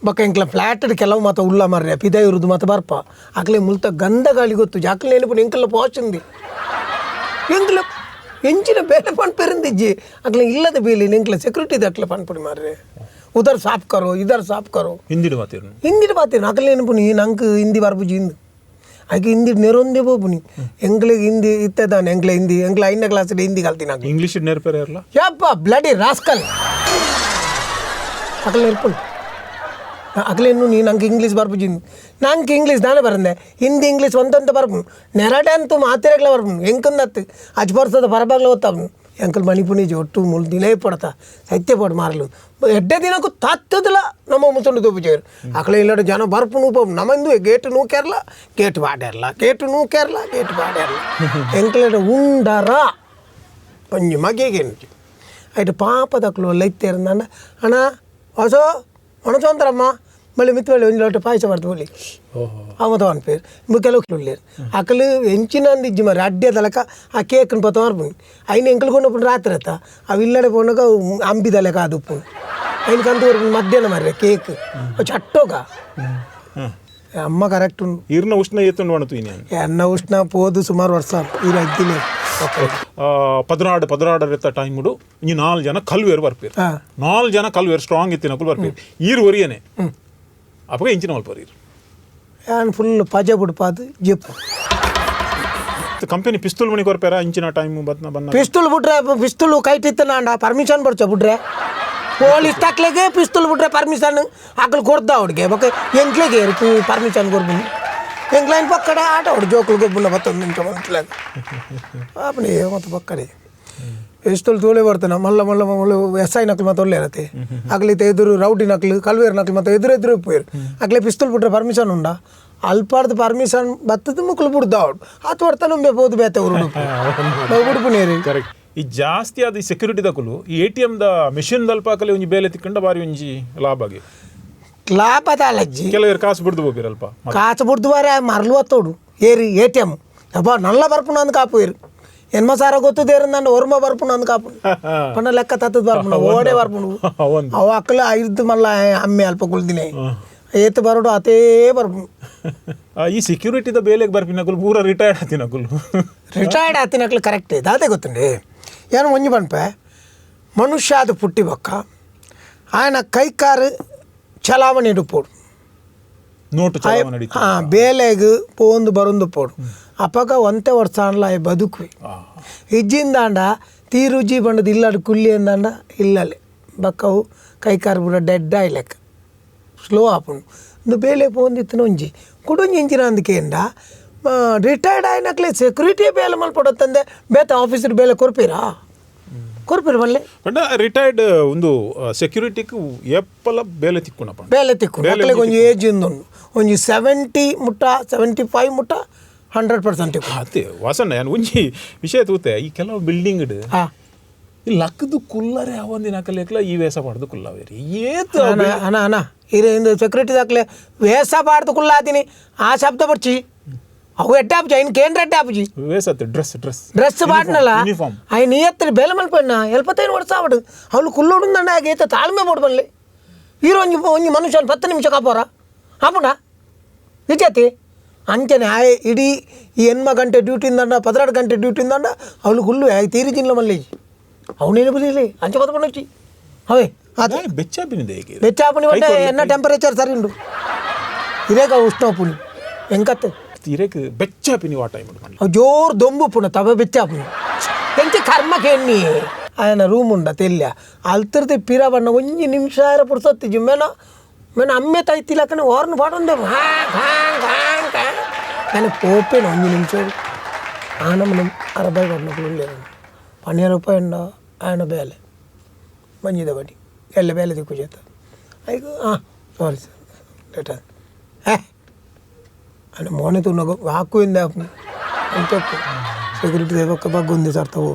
ಬಕ್ಕ ಎಂಕ್ಲ ಫ್ಲ್ಯಾಟ್ ಕೆಲವು ಮಾತ ಉಳ್ಳ ಮರ್ರೆ ಪಿದ ಇರುದು ಮಾತ ಬರ್ಪ ಅಕ್ಲೆ ಮುಲ್ತ ಗಂಧ ಗಾಳಿ ಗೊತ್ತು ಜಾಕ್ಲೆ ನೆನಪು ಎಂಕಲ್ಲ ಪೋಚಂದಿ ಎಂಕ್ಲ ಎಂಚಿನ ಬೇಲೆ ಪನ್ಪೆರಿಂದಿಜ್ಜಿ ಅಕ್ಲೆ ಇಲ್ಲದ ಬೇಲಿ ಎಂಕ್ಲ ಸೆಕ್ಯೂರಿಟಿ ಅಕ್ಲೆ ಪನ್ಪುಡಿ ಮಾರ್ರೆ ಉದರ್ ಸಾಫ್ ಕರೋ ಇದರ್ ಸಾಫ್ ಕರೋ ಹಿಂದಿಡು ಮಾತೇನು ಅಕ್ಲೆ ನೆನಪು ನೀ ನಂಗೆ ಹಿಂದಿ ಬರ್ಬುಜಿ ಹಿಂದಿ ಆಕೆ ಹಿಂದಿ ನೆರೊಂದೇ ಬೋಪುನಿ ಎಂಕ್ಲಿಗೆ ಹಿಂದಿ ಇತ್ತದಾನೆ ಎಂಕ್ಲೆ ಹಿಂದಿ ಎಂಕ್ಲ 5ನೇ ಕ್ಲಾಸಲ್ಲಿ ಹಿಂದಿ ಕಲ್ತೀನಿ ಇಂಗ್ಲೀಷ್ ನೇರ್ಪೇರೆ ಇರಲ್ಲ ಯಪ್ಪ ಬ್ಲಡಿ ರಾಸ್ಕಲ್ ಅಕ್ಲೆ ನೆರ್ಪುಣಿ ಅಕ್ಲೇನು ನೀ ನಂಗೆ ಇಂಗ್ಲೀಷ್ ಬರ್ಬುಜಿ ನಂಗೆ ಇಂಗ್ಲೀಷ್ ನಾನೇ ಬರಂದೆ ಹಿಂದಿ ಇಂಗ್ಲೀಷ್ ಒಂದಂತ ಬರ್ಪು ನೆರಡೆ ಅಂತೂ ಮಾತಿರಗ್ಲ ಬರ್ಪು ಎಂಕಂದತ್ತು ಅಜ್ ಬರ್ಸದ ಪರಬಾಗ್ಲ ಓದ್ತಾವ್ನು ಎಂಕಲ್ ಮಣಿಪುಣಿಜಿ ಒಟ್ಟು ಮುಳು ದಿನೇ ಪಡ್ತಾ ಸತ್ಯ ಪಡ್ ಮಾರಲು ಎಡ್ಡೆ ದಿನಕ್ಕೂ ತತ್ತದಿಲ್ಲ ನಮ್ಮ ಮುಸಂಡು ತೋಪುಜೇರು ಅಕ್ಲೆ ಇಲ್ಲಡ ಜನ ಬರ್ಪು ನೂಪ ನಮ್ಮಂದು ಗೇಟ್ ನೂಕ್ಯಾರಲ್ಲ ಗೇಟ್ ಬಾಡ್ಯಾರಲ್ಲ ಗೇಟ್ ನೂಕ್ಯಾರಲ್ಲ ಗೇಟ್ ಬಾಡ್ಯಾರಲ್ಲ ಎಂಕಲ ಉಂಡರ ಒಂಜಿ ಮಗೆಗೆ ಆಯ್ತು ಪಾಪದಕ್ಲು ಲೈತೇರಂದ ಅಣ್ಣ ಹೊಸ ಒಣಸೋಂತಾರಮ್ಮ ಮళ్ళీ మిత్తులు ಒಂದು ಲೋಟ ಪಾಯಸ ಮಾಡ್ತು ಹೋಲಿ ಅವತ್ತು ಅವನ పేరు ముఖ్యలో లేరు అక్కలు ఎంచినంది ఇజ్జి మరి అడ్డే తలక ఆ కేక్ని పోతాం అర్పుని ఆయన ఎంకలు కొన్నప్పుడు రాత్రి అత్త అవి ఇల్లడే పోనాక అంబిదలే కాదు ఉప్పు ఆయనకి అంతవరకు మధ్యాహ్నం మరి కేక్ చట్టోగా ಅಮ್ಮ ಕರೆಕ್ಟ್ ಉಂಟು ಈರ್ನ ಉಷ್ಣ ಏತುಂಡು ಒಣತು ಎನ್ನ ಉಷ್ಣ ಪೋದು ಸುಮಾರು ವರ್ಷ ಇದು ಅಜ್ಜಿಲೇ 16 ಇರ್ತ ಟೈಮ್ ಈ 4 ಜನ ಕಲ್ವೇರು ಬರ್ಪೇರು 4 ಜನ ಕಲ್ವೇರು ಸ್ಟ್ರಾಂಗ್ ಇತ್ತಿನಕ್ಕೂ ಬರ್ಪೇರು ಈರು ಒರಿಯನೆ ಅಪ್ಪಗೆ ಇಂಚಿನ ಮಲ್ಪರೀರು ನಾನು ಫುಲ್ ಪಜ ಬಿಡ್ಪಾದು ಜಿಪ್ಪು ಕಂಪನಿ ಪಿಸ್ತೂಲ್ ಮಣಿ ಕೊರ್ಪೇರ ಇಂಚಿನ ಟೈಮ್ ಬಂದ ಪಿಸ್ತೂಲ್ ಬಿಟ್ರೆ ಪಿಸ್ತೂಲ್ ಕೈಟ್ ಇತ್ತ ನಾಂಡ ಪರ್ಮಿಷನ್ ಬರ್ಚ ಬಿಟ್ರೆ ಪೊಲೀಸ್ ತಕ್ಲೆಗೆ ಪಿಸ್ತೂಲ್ ಬಿಟ್ರೆ ಪರ್ಮಿಷನ್ ಅಕ್ಕಳು ಕೊಡ್ದ ಅವ್ರಿಗೆ ಬಕ್ಕ ಎಂಕ್ಲೆಗೆ ಪರ್ಮಿಷನ್ ಕೊಡ್ಬಿ ಎಂಕ್ಲೈನ್ ಪಕ್ಕಡೆ ಆಟ ಅವ್ರು ಜೋಕುಲು ಗೊಬ್ಬನ 10 ನಿಮಿಷ ಮಂತ್ಲಾಗ ಅಪ್ಪನೇ ಮತ್ತು ಪಕ್ಕಡೆ ಪಿಸ್ತೂಲ್ ತೋಳೆ ಬರ್ತಾನೆ ಮಲ್ಲ ಮಲ್ಲ ಮಲ್ಲ ಎಸ್ ಐ ನಕ್ಲು ಮತ್ತೆ ಒಳ್ಳೆ ಇರತ್ತೆ ಅಗ್ಲಿತ ಎದುರು ರೌಡಿ ನಕ್ಲು ಕಲ್ವೇರ್ ನಕ್ಲು ಮತ್ತೆ ಎದುರು ಹೋಯ್ರು ಅಗ್ಲೆ ಪಿಸ್ತೂಲ್ ಬಿಟ್ರೆ ಪರ್ಮಿಷನ್ ಉಂಡ ಅಲ್ಪಾರ್ದು ಪರ್ಮಿಷನ್ ಬತ್ತದ ಮುಕ್ಳು ಬಿಡ್ದ ಅವ್ರು ಹತ್ತು ಬರ್ತಾನೆ ಉಂಬೆ ಬೋದು ಬೇತೆ ಉಡುಪು ನೀರು ಕರೆಕ್ಟ್ ಈ ಜಾಸ್ತಿ ಆದ ಈ ಸೆಕ್ಯೂರಿಟಿ ದಕ್ಕಲು ಈ ATM ದ ಮೆಷಿನ್ ದಲ್ಪಾಕಲೆ ಒಂಜಿ ಬೇಲೆ ತಿಕ್ಕೊಂಡ ಬಾರಿ ಒಂಜಿ ಲಾಭಗೆ ಲಾಭದ ಅಲಜ್ಜಿ ಕೆಲವರು ಕಾಸು ಬಿಡ್ದು ಹೋಗಿರಲ್ಪ ಕಾಸು ಬಿಡ್ದು ಬಾರೆ ಮರಲು ಹೊತ್ತೋಡು ಏರಿ ATM ಅಪ್ಪ ನಲ್ಲ ಬರ್ಪುಣ ಅಂದ್ ಕಾಪು ಏರು ಎನ್ಮ ಸಾರ ಗೊತ್ತದೇರು ನಾನು ಒರ್ಮ ಬರ್ಪುಣ ಅಂದ್ ಕಾಪು ಪಣ್ಣ ಲೆಕ್ಕ ತತ್ತದ ಬರ್ಪುಣ ಓಡೆ ಬರ್ಪುಣ ಅವ ಅಕ್ಕಲ ಐದು ಮಲ್ಲ ಅಮ್ಮೆ ಅಲ್ಪ ಕುಳ್ದಿನಿ ಏತ್ ಬರೋಡು ಅತೇ ಬರ್ಪುಣ ಈ ಸೆಕ್ಯೂರಿಟಿದ ಬೇಲೆಗೆ ಬರ್ಪಿನಕಲು ಪೂರ ರಿಟೈರ್ಡ್ ಆತಿನಕಲು ಕರೆಕ್ಟ್ ಇದೆ ಅದೇ ಗೊತ್ತುಂಡಿ ಏನು ಒಂಜಿ ಬನ್ಪೆ ಮನುಷ್ಯ ಅದು ಪುಟ್ಟಿ ಬಕ್ಕ ఆయన ಕೈಕಾರು ಚಲಾವಣೆ ಇಡುಪೋಡು ನೋಟು ಚಲಾವಣೆ ಬೇಲೆಗೆ ಪೋಂದು ಬರೊಂದು ಪೋಡು ಅಪಗ ಒಂತೆ ವರ್ಷ ಅನ್ಲ ಬದುಕುವಿ ಇಜ್ಜಿಂದಾಂಡ ತೀರುಜಿ ಬಂಡದು ಇಲ್ಲಡು ಕುಲ್ಲಿ ಅಂದಾಂಡ ಇಲ್ಲಲೆ ಬಕ್ಕವು ಕೈಕಾರು ಬುಡ ಡೆಡ್ ಆಯ್ಲೆಕ್ಕ ಸ್ಲೋ ಆಪುಂಡು ಒಂದು ಬೇಲೆ ಪೋಂದಿತ್ತು ಒಂಜಿ ಕುಡುಂಜಿ ಇಂಚಿನ ಅಂದಕೆಂಡ ರಿಟೈರ್ಡ್ ಆಯ್ನಕ್ಲೆ ಸೆಕ್ಯೂರಿಟಿ ಬೇಲೆ ಮಲ್ಪಡತ್ತಂದೆ ಬೇತ ಆಫೀಸರ್ ಬೇಲೆ ಕೊರ್ಪೀರಾ ಬಲ್ಲೆ ಪಂಡ ರಿಟೈರ್ಡ್ ಒಂದು ಸೆಕ್ಯೂರಿಟಿಗೆ ಎಪ್ಪಲ ಬೇಲೆ ತಿಕ್ಕು ಒಂಜಿ ಏಜ್ ಉಂದುಂಡು ಒಂಜಿ 70 ಮುಟ್ಟ 75 ಮುಟ್ಟ 100% ಅದೇ ವಾಸಣ್ಣ ನಾನು ಒಂಜಿ ವಿಷಯ ತೂತೆ ಈ ಕೆಲವು ಬಿಲ್ಡಿಂಗ್ ಈ ಲಕ್ಕದು ಕುಲ್ಲರೆ ಅವಂದಿನ ಕಲೆಕ್ಲ ಈ ವೇಸ ಪಾಡ್ದು ಕುಲ್ಲವೇರಿ ಏತು ಅಣ್ಣ ಇದು ಸೆಕ್ಯೂರಿಟಿ ದಾಖಲೆ ವೇಸ ಪಾಡ್ದು ಕುಲ್ಲ ಆತೀನಿ ಆ ಶಬ್ದ ಬರ್ಚಿ ಅವು ಎಟ್ಟಾಪುಜಿ ఆయన కేంద్ర ఎట్టాపుజి వేసతే డ్రెస్ బాట్నల ఆయన నియత్తి బేల మల్పన్న 75 ವರ್ಷ ಅವಡು ಅವಳು ಕುಲ್ಲೋಡುಂದಂಡ ಆಗೇತ ತಾಳ್ಮೆ ಮಾಡ್ಬಲ್ಲೆ ಈರೋಂಜಿ ಒಂಜಿ ಮನುಷ್ಯನ 10 ನಿಮಿಷ ಕಾಪೋರ ಆಪುಂಡ ವಿಜಯತಿ ಅಂಚನೆ ಆಯ್ ಇಡೀ ಈ 8 ಗಂಟೆ ಡ್ಯೂಟಿಂದಂಡ 16 ಗಂಟೆ ಡ್ಯೂಟಿಂದಂಡ ಅವಳು ಕುಲ್ಲು ತೀರಿಜಿನ್ಲ ಮಲ್ಲೆ ಅವನೇನು ಬುದಿಲಿ ಅಂಚ ಬದಕೊಂಡೊಚ್ಚಿ ಅವೇ ಬೆಚ್ಚಾಪುನಿ ಬಟ್ಟೆ ಎನ್ನ ಟೆಂಪರೇಚರ್ ಸರಿ ಉಂಡು ಇರೇಗ ಉಷ್ಣಪುನಿ ಎಂಕತ್ತೆ ತೀರೆಕ್ ಬೆಚ್ಚಾಪಿನಿ ಆ ಟೈಮ್ ಜೋರ್ ದೊಂಬು ಪುಣ ತವ ಬೆಚ್ಚಾಪುನಿ ಎಂಚ ಕರ್ಮಕ್ಕೆ ಎಣ್ಣಿ ఆయన రూమ్ ఉండ తెల్ల అల్తరితే పిరవన్న ಒಂಜಿ ನಿಮಿಷ ಪುರ್ಸೊತ್ತಿಜಿ ಮೇನ ಅಮ್ಮೆ ತೈತಿಲಕನೆ ಓರ್ನ ಪಾಡೊಂದೆ ನಾನು ಪೋಪೇನು ಒಂಜಿ ನಿಮಿಷ ಆನ మనం 60 పడినప్పుడు లేదు 12 రూపాయి ఉండ ఆయన ಬೇಲೆ ಮಂಜಿದ ಬಡಿ ಎಲ್ಲ ಬೇಲೆ ದಿಕ್ಕು చేత ಅಯ್ಯೋ ಸಾರಿ ಸರ್ ಲೇಟರ್ అని మోనే తున్నగో వాక్కు ఇందా అని చెప్పు సెక్యూరిటీ దేవక్క బాగుంది సార్ తవ్వు